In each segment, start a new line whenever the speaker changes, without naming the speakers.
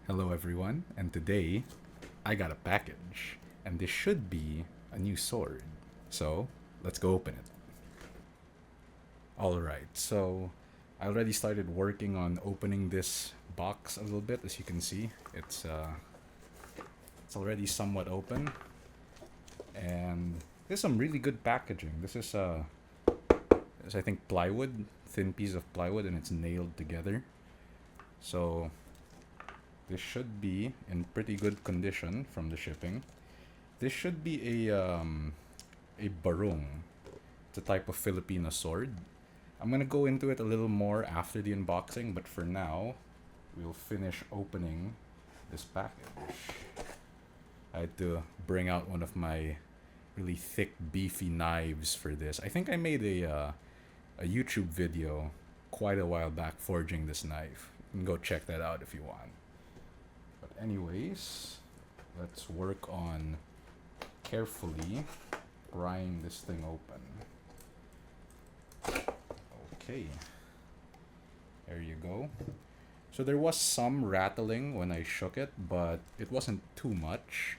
Hello everyone, and today I got a package, and this should be a new sword. So, let's go open it. Alright, so I already started working on opening this box a little bit. As you can see, it's already somewhat open, and there's some really good packaging. This I think plywood, thin piece of plywood, and it's nailed together. So this should be in pretty good condition from the shipping. This should be a barung. It's a type of Filipino sword. I'm gonna go into it a little more after the unboxing, but for now, we'll finish opening this package. I had to bring out one of my really thick, beefy knives for this. I think I made a YouTube video quite a while back forging this knife. You can go check that out if you want. But anyways, let's work on carefully prying this thing open. Okay, there you go. So there was some rattling when I shook it, but it wasn't too much.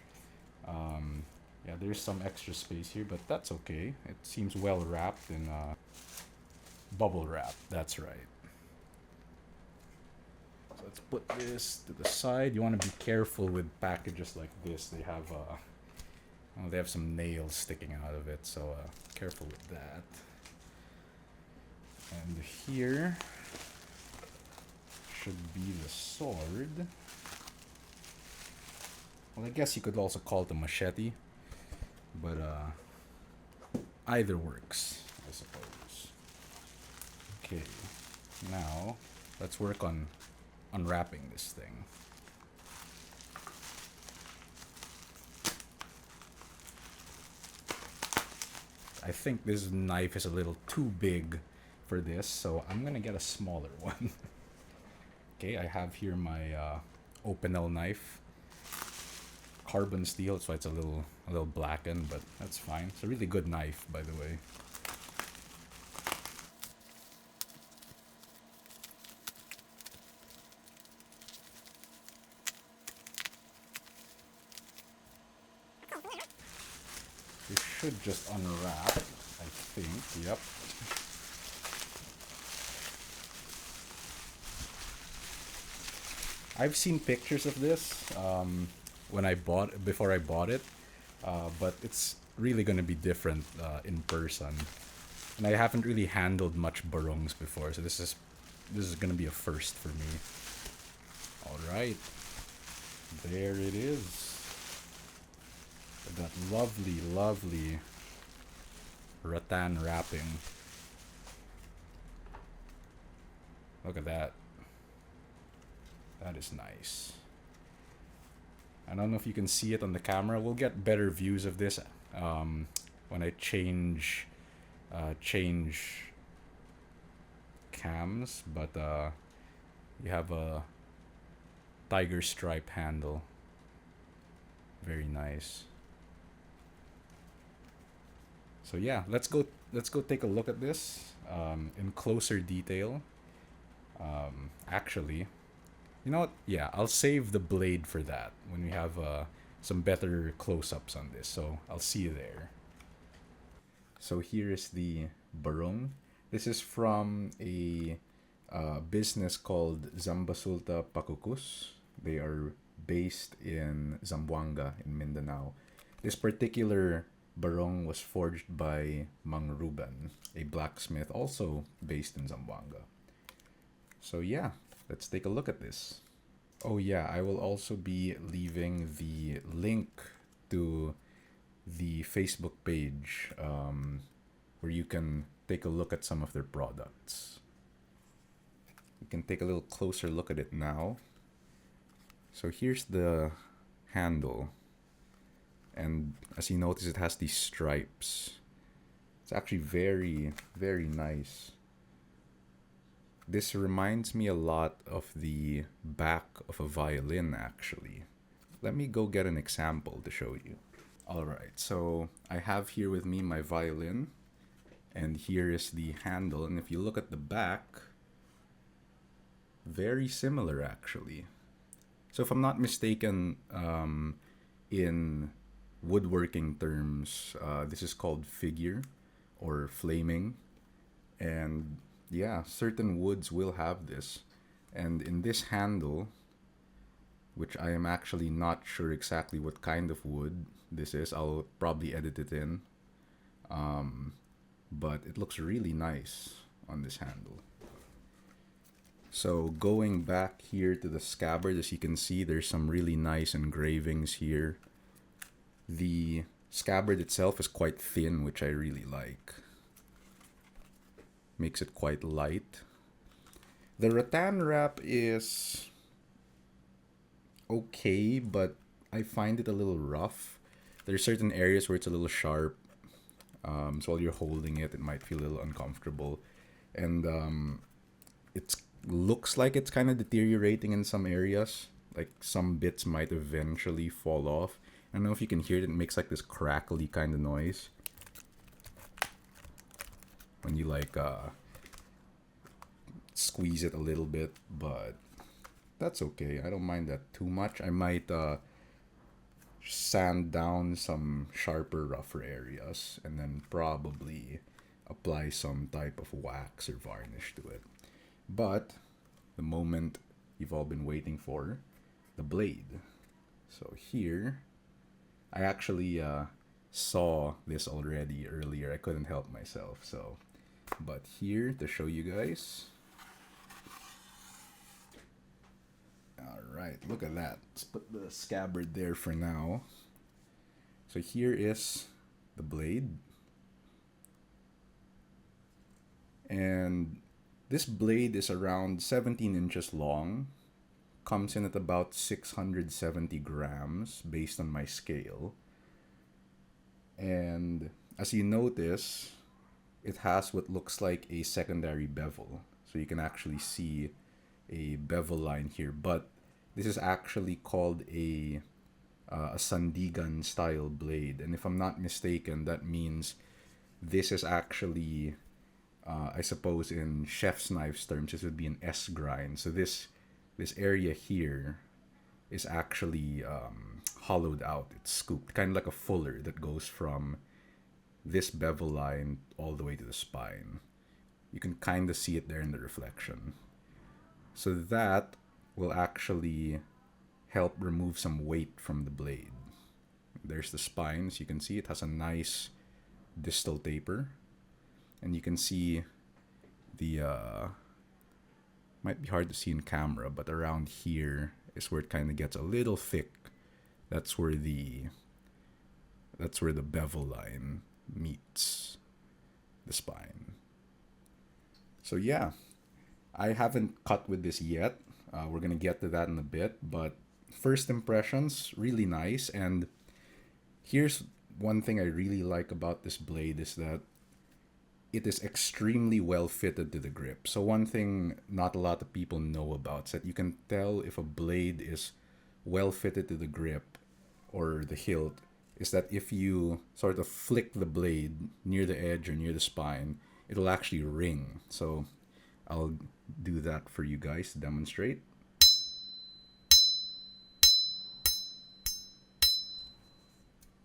Yeah, there's some extra space here, but that's okay. It seems well wrapped in bubble wrap. That's right. So let's put this to the side. You want to be careful with packages like this. They have some nails sticking out of it, so careful with that. And here should be the sword. Well, I guess you could also call it a machete, but either works, I suppose. Okay, now let's work on unwrapping this thing. I think this knife is a little too big for this, so I'm gonna get a smaller one. Okay, I have here my Opinel knife. Carbon steel, so it's a little blackened, but that's fine. It's a really good knife, by the way. This should just unwrap, I think. Yep. I've seen pictures of this before I bought it, but it's really gonna be different in person. And I haven't really handled much barungs before, so this is gonna be a first for me. All right, there it is. That lovely rattan wrapping. Look at that. That is nice. I don't know if you can see it on the camera. We'll get better views of this when I change cams, but you have a tiger stripe handle. Very nice. So yeah, let's go take a look at this in closer detail. Actually, you know what? Yeah, I'll save the blade for that when we have some better close-ups on this. So I'll see you there. So here is the barung. This is from a business called Zambasulta Paukukus. They are based in Zamboanga in Mindanao. This particular barong was forged by Mang Ruben, a blacksmith also based in Zamboanga. So yeah, let's take a look at this. Oh yeah, I will also be leaving the link to the Facebook page where you can take a look at some of their products. You can take a little closer look at it now. So here's the handle. And as you notice, it has these stripes. It's actually very, very nice. This reminds me a lot of the back of a violin, actually. Let me go get an example to show you. Alright, so I have here with me my violin. And here is the handle. And if you look at the back, very similar, actually. So if I'm not mistaken, in woodworking terms, this is called figure or flaming. And yeah, certain woods will have this. And in this handle, which I am actually not sure exactly what kind of wood this is, I'll probably edit it in. But it looks really nice on this handle. So going back here to the scabbard, as you can see, there's some really nice engravings here. The scabbard itself is quite thin, which I really like. Makes it quite light. The rattan wrap is okay, but I find it a little rough. There's certain areas where it's a little sharp. So while you're holding it, it might feel a little uncomfortable. And it looks like it's kind of deteriorating in some areas. Like some bits might eventually fall off. I don't know if you can hear it. It makes like this crackly kind of noise when you like squeeze it a little bit, but that's okay. I don't mind that too much. I might sand down some sharper, rougher areas and then probably apply some type of wax or varnish to it. But the moment you've all been waiting for, the blade. So here, I actually saw this already earlier. I couldn't help myself. So, but here to show you guys. Alright, look at that. Let's put the scabbard there for now. So here is the blade. And this blade is around 17 inches long. Comes in at about 670 grams based on my scale. And as you notice, it has what looks like a secondary bevel. So you can actually see a bevel line here, but this is actually called a Sandigan style blade, and if I'm not mistaken, that means this is actually I suppose in chef's knives terms this would be an S grind. So this area here is actually hollowed out. It's scooped, kind of like a fuller that goes from this bevel line all the way to the spine. You can kind of see it there in the reflection. So that will actually help remove some weight from the blade. There's the spine. As you can see, it has a nice distal taper. And you can see the, might be hard to see in camera, but around here is where it kind of gets a little thick. That's where the bevel line meets the spine. So yeah. I haven't cut with this yet. We're going to get to that in a bit. But first impressions, really nice. And here's one thing I really like about this blade is that it is extremely well fitted to the grip. So one thing not a lot of people know about is that you can tell if a blade is well fitted to the grip or the hilt is that if you sort of flick the blade near the edge or near the spine, it'll actually ring. So I'll do that for you guys to demonstrate.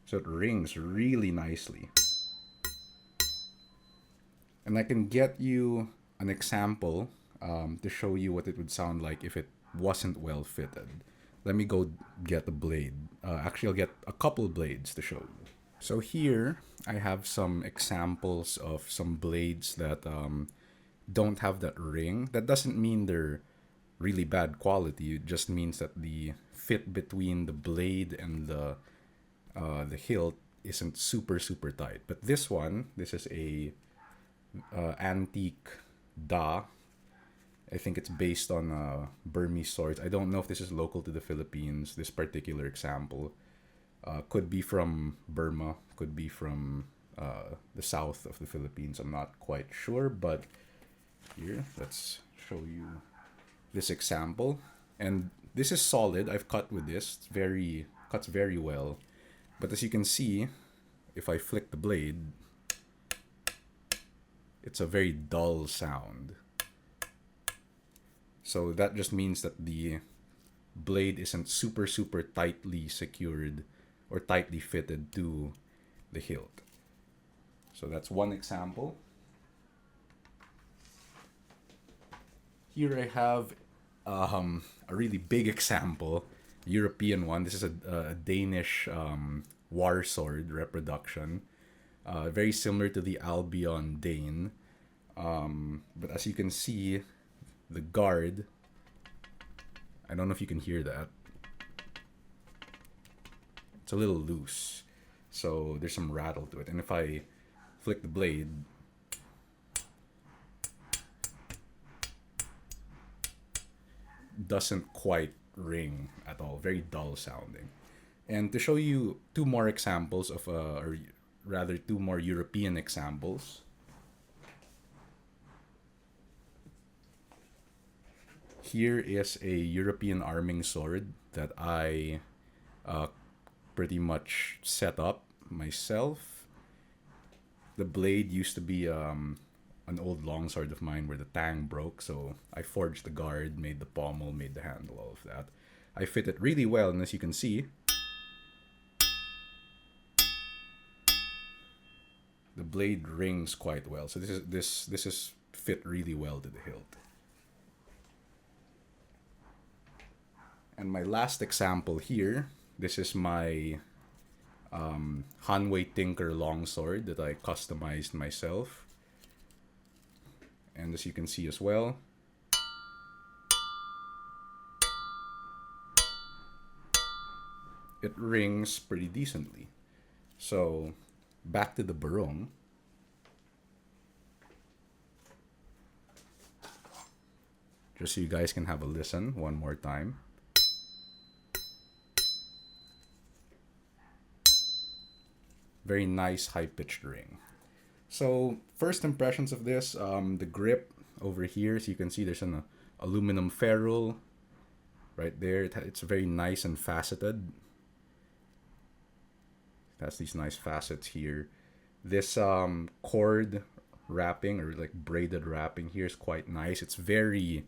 So it rings really nicely. And I can get you an example to show you what it would sound like if it wasn't well fitted. Let me go get the blade. Actually, I'll get a couple blades to show you. So here, I have some examples of some blades that don't have that ring. That doesn't mean they're really bad quality. It just means that the fit between the blade and the hilt isn't super tight. But this one, this is a antique da. I think it's based on Burmese swords. I don't know if this is local to the Philippines. This particular example could be from Burma, could be from the south of the Philippines. I'm not quite sure, but here, let's show you this example. And this is solid. I've cut with this. It's cuts very well. But as you can see, if I flick the blade, it's a very dull sound. So that just means that the blade isn't super tightly secured or tightly fitted to the hilt. So that's one example. Here I have a really big example, European one. This is a Danish war sword reproduction, very similar to the Albion Dane. But as you can see, the guard, I don't know if you can hear that. It's a little loose. So there's some rattle to it. And if I flick the blade, doesn't quite ring at all. Very dull sounding. And to show you two more examples of, or rather two more European examples. Here is a European arming sword that I pretty much set up myself. The blade used to be an old longsword of mine where the tang broke, so I forged the guard, made the pommel, made the handle, all of that. I fit it really well, and as you can see, the blade rings quite well. So this is fit really well to the hilt. And my last example here, this is my Hanwei Tinker longsword that I customized myself. And as you can see as well, it rings pretty decently. So back to the Barung. Just so you guys can have a listen one more time. Very nice high-pitched ring. So first impressions of this, the grip over here, so you can see there's an aluminum ferrule right there. It's very nice and faceted. It has these nice facets here. This cord wrapping, or like braided wrapping here, is quite nice. It's very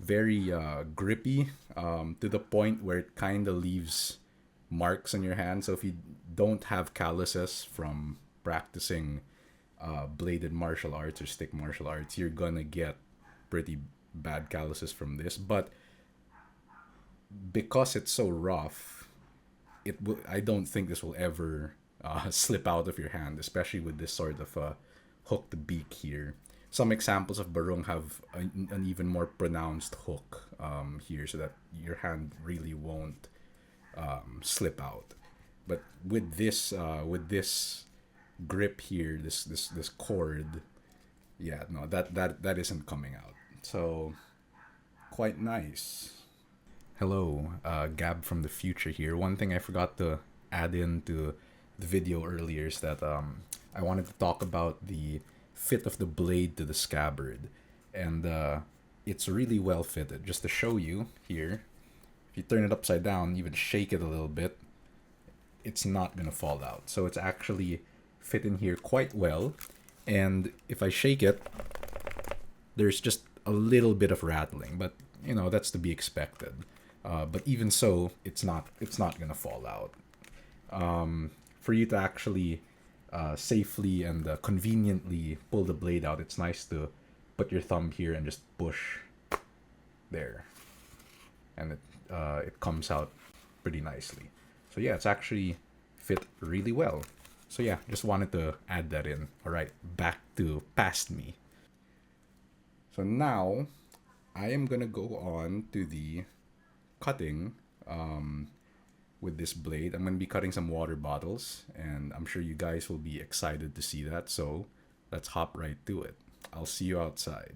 grippy, to the point where it kind of leaves marks on your hand. So if you don't have calluses from practicing bladed martial arts or stick martial arts, you're gonna get pretty bad calluses from this. But because it's so rough, I don't think this will ever slip out of your hand, especially with this sort of hooked beak here. Some examples of Barung have an even more pronounced hook here, so that your hand really won't slip out. But with this grip here, this cord, yeah, no, that isn't coming out. So quite nice. Hello, Gab from the future here. One thing I forgot to add into the video earlier is that I wanted to talk about the fit of the blade to the scabbard, and it's really well fitted. Just to show you here, if you turn it upside down, even shake it a little bit, it's not gonna fall out. So it's actually fit in here quite well. And if I shake it, there's just a little bit of rattling, but you know, that's to be expected. But even so, it's not gonna fall out. For you to actually safely and conveniently pull the blade out, it's nice to put your thumb here and just push there, and it comes out pretty nicely. So yeah, it's actually fit really well. So yeah, just wanted to add that in. All right, back to past me. So now I am gonna go on to the cutting with this blade. I'm gonna be cutting some water bottles, and I'm sure you guys will be excited to see that. So let's hop right to it. I'll see you outside.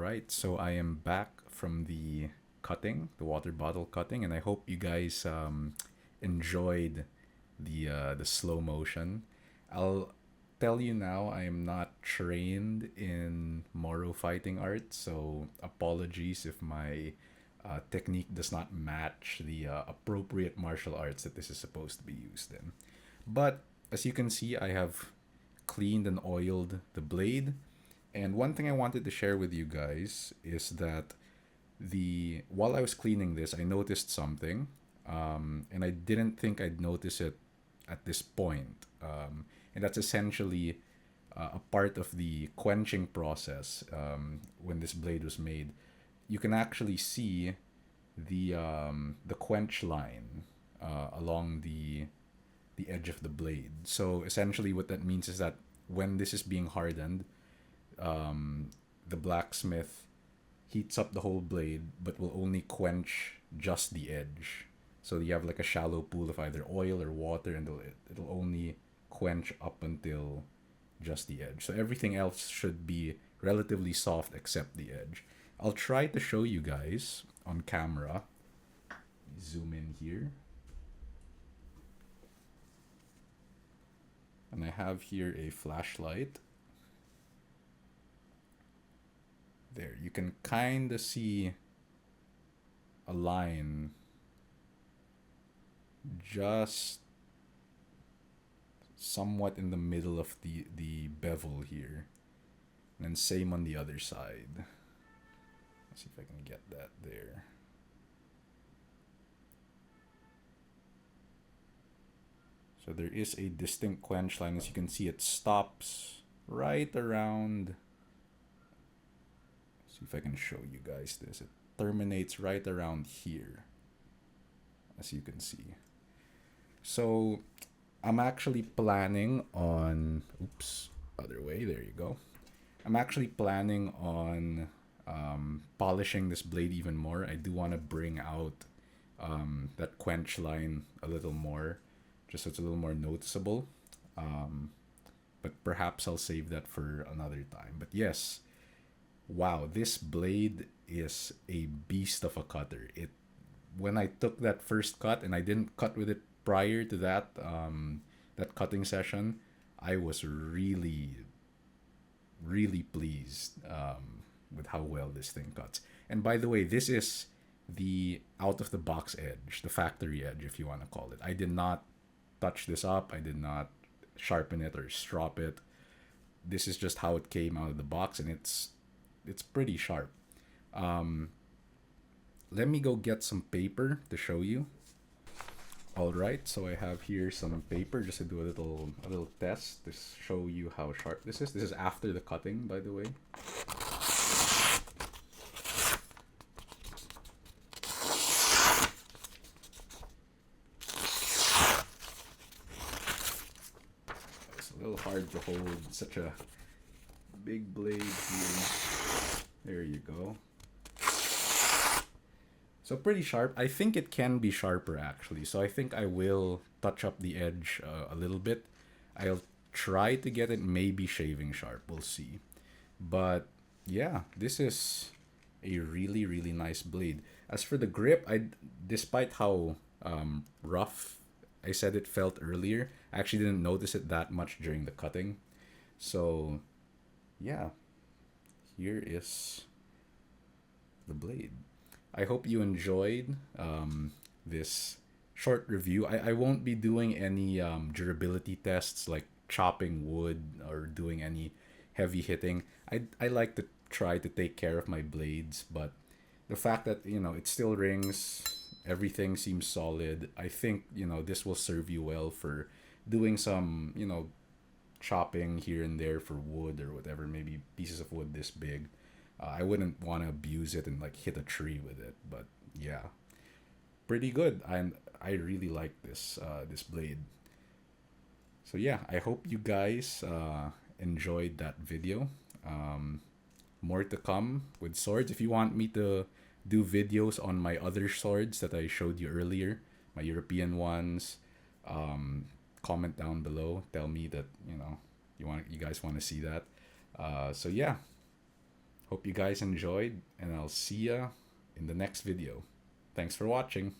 right, so I am back from the cutting, the water bottle cutting, and I hope you guys enjoyed the slow motion. I'll tell you now, I am not trained in Moro fighting art, so apologies if my technique does not match the appropriate martial arts that this is supposed to be used in. But as you can see, I have cleaned and oiled the blade. And one thing I wanted to share with you guys is that the while I was cleaning this, I noticed something, and I didn't think I'd notice it at this point. And that's essentially a part of the quenching process when this blade was made. You can actually see the quench line along the edge of the blade. So essentially, what that means is that when this is being hardened, the blacksmith heats up the whole blade, but will only quench just the edge. So you have like a shallow pool of either oil or water, and it'll only quench up until just the edge. So everything else should be relatively soft except the edge. I'll try to show you guys on camera. Zoom in here. And I have here a flashlight. There, you can kind of see a line just somewhat in the middle of the bevel here. And then same on the other side. Let's see if I can get that there. So there is a distinct quench line. As you can see, it stops right around. See if I can show you guys this. It terminates right around here, as you can see. So I'm actually planning on, oops, other way, there you go. I'm actually planning on polishing this blade even more. I do want to bring out that quench line a little more, just so it's a little more noticeable. But perhaps I'll save that for another time. But yes, wow, this blade is a beast of a cutter. When I took that first cut, and I didn't cut with it prior to that that cutting session, I was really pleased with how well this thing cuts. And by the way, this is the out of the box edge, the factory edge, if you want to call it. I did not touch this up. I did not sharpen it or strop it. This is just how it came out of the box, and it's pretty sharp. Let me go get some paper to show you. All right, so I have here some paper just to do a little test to show you how sharp this is. This is after the cutting, by the way. It's a little hard to hold such a big blade here. There you go. So pretty sharp. I think it can be sharper actually. So I think I will touch up the edge a little bit. I'll try to get it maybe shaving sharp. We'll see. But yeah, this is a really nice blade. As for the grip, despite how rough I said it felt earlier, I actually didn't notice it that much during the cutting. So yeah, here is the blade. I hope you enjoyed this short review. I won't be doing any durability tests like chopping wood or doing any heavy hitting. I like to try to take care of my blades, but the fact that, it still rings, everything seems solid. I think, this will serve you well for doing some, chopping here and there for wood or whatever, maybe pieces of wood this big. I wouldn't want to abuse it and like hit a tree with it, but yeah, pretty good. I really like this blade. So yeah, I hope you guys enjoyed that video. More to come with swords. If you want me to do videos on my other swords that I showed you earlier, my European ones, comment down below. Tell me that you guys want to see that. So yeah. Hope you guys enjoyed, and I'll see ya in the next video. Thanks for watching.